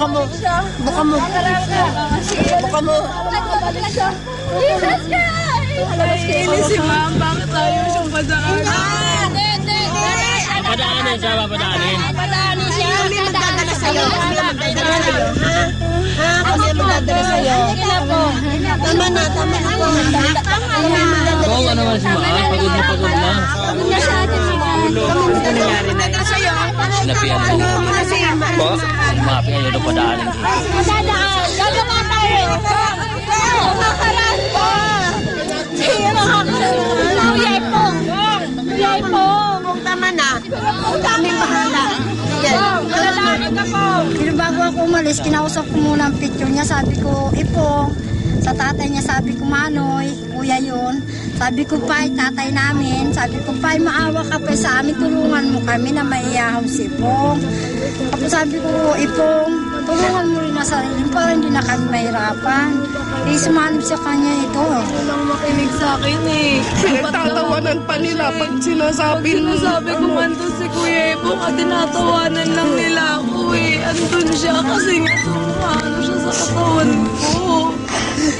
Buka mo. Buka mo. Buka mo. Jesus Christ! Ini si Ma'am, bakit tayo siyang padaanan? Padaanin siya, papadaanin. Padaanin siya. Kami magdadala sa'yo. Kami magdadala sa'yo. Ha? Kami magdadala sa'yo. Tama na po. Oo, ano naman si Ma'am? Pagod na. Pagod na sa atin si Ma'am. Kami magdadala sa'yo. Sinapian mo. Po? Mapi kayo na padaanin. Madadaan. Gagawa tayo. Makakaraan po. Uyay po. Uyay po. Tama na. Kami bahala. Pero bago ako umalis, kinausap ko muna ang picture niya. Sabi ko, Ipong. Sa tatay niya, sabi ko, Manoy, kuya yun. Sabi ko, Pai, tatay namin. Sabi ko, Pai, maawa ka pa sa amin. Tulungan mo kami na maiyahaw si Ipong. Tapos sabi ko, Ipong, tulungan mo rin na sarili para hindi na kami mahirapan. Sumanib sa kanya ito. Walang makinig sa akin eh. Pinagtatawanan pa nila pag sinasabi mo. Sinasabi ko man doon si Kuya Ipong at tinatawanan lang nila ako eh. Andun siya kasi nga sumano siya sa katawan ko.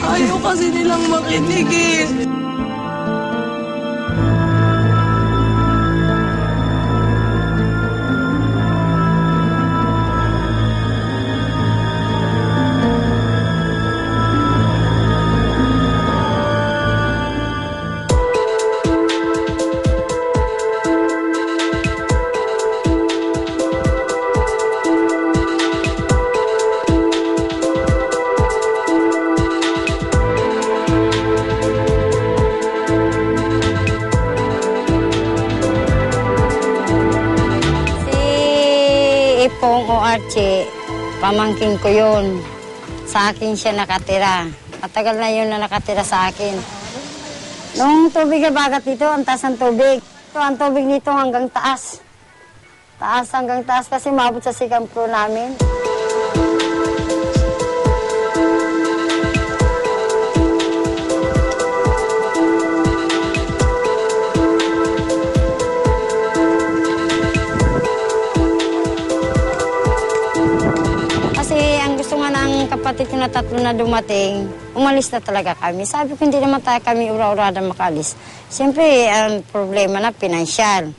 Ayaw kasi nilang makinig eh. Ipong o Archie, pamangkin ko yun. Sa akin siya nakatira. Matagal na yun na nakatira sa akin. Nung tubig na bagat dito, ang taas ng tubig. Ito, ang tubig dito hanggang taas. Taas hanggang taas kasi mabot sa second floor namin. Kapatid ko na tatlo na dumating, umalis na talaga kami. Sabi ko, hindi naman tayo kami ura-urada makalis. Siyempre, ang problema na pinansyal.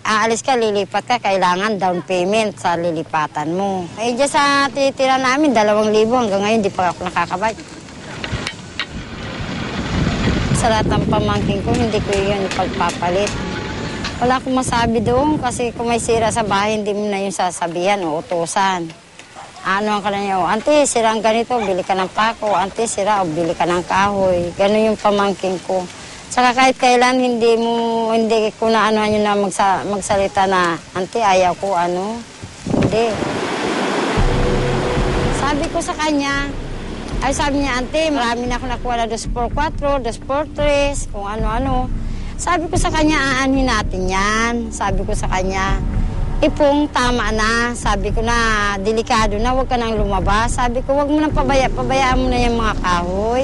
Aalis ka, lilipat ka, kailangan down payment sa lilipatan mo. Eh, dyan sa titira namin, 2,000 hanggang ngayon, di pa ako nakakabay. Sa lahat ng pamangkin ko, hindi ko yun pagpapalit. Wala akong masabi doon kasi kung may sira sa bahay, hindi mo na yung sasabihan o utusan. Ano ang kanina, ante, sira ang ganito, bili ka ng pako. Ante, sira, bili ka ng kahoy. Ganun yung pamangkin ko. Saka kahit kailan, hindi ko na ano yun na magsalita na, ante, ayaw ko, ano. Hindi. Sabi ko sa kanya, ay sabi niya, ante, marami na ako nakuha na 2x4, 2x3, kung ano-ano. Sabi ko sa kanya, aanhin natin yan. Sabi ko sa kanya, Ipong, tama na. Sabi ko na, delikado na, huwag ka nang lumabas. Sabi ko, huwag mo nang pabayaan mo na yung mga kahoy.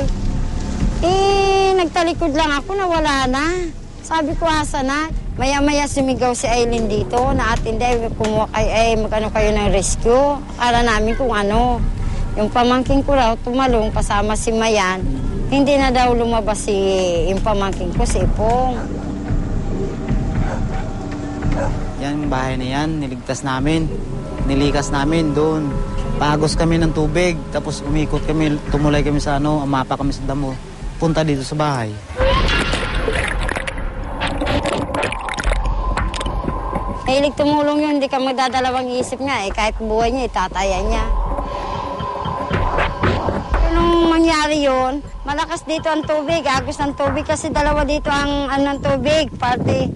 Eh, nagtalikod lang ako, nawala na. Sabi ko, asa na. Maya-maya sumigaw si Aileen dito, na atin dahil kumuha magkano kayo ng rescue. Akala namin kung ano. Yung pamangkin ko raw, tumalong kasama si Mayan. Hindi na daw lumabas yung pamangkin ko, si Ipong. Yan, bahay na yan, niligtas namin. Nilikas namin doon. Pagos kami ng tubig, tapos umikot kami, tumulay kami sa umapa kami sa damo. Punta dito sa bahay. Mahilig tumulong yun, hindi ka magdadalawang isip niya. Kahit buhay niya, itataya niya. Nung mangyari yun, malakas dito ang tubig, agos ng tubig kasi dalawa dito ang ng tubig, parte.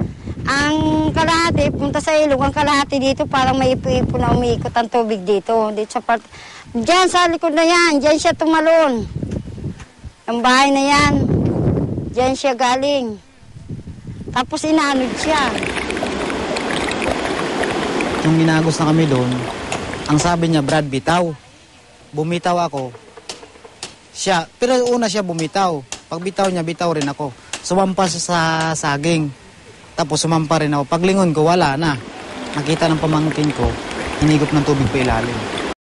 Ang kalahati, punta sa ilog, ang kalahati dito parang may ipo-ipo na umiikot ang tubig dito. Dito sa part. Diyan sa likod na yan, diyan siya tumalon. Ang bahay na yan, diyan siya galing. Tapos inanod siya. Nung ginagos na kami doon, ang sabi niya, Brad, bitaw. Bumitaw ako. Siya, pero una siya bumitaw. Pag bitaw niya, bitaw rin ako. Sumampa sa saging. Tapos sumampa rin ako. Paglingon ko, wala na. Nakita ng pamangkin ko, hinigop ng tubig pa ilalim.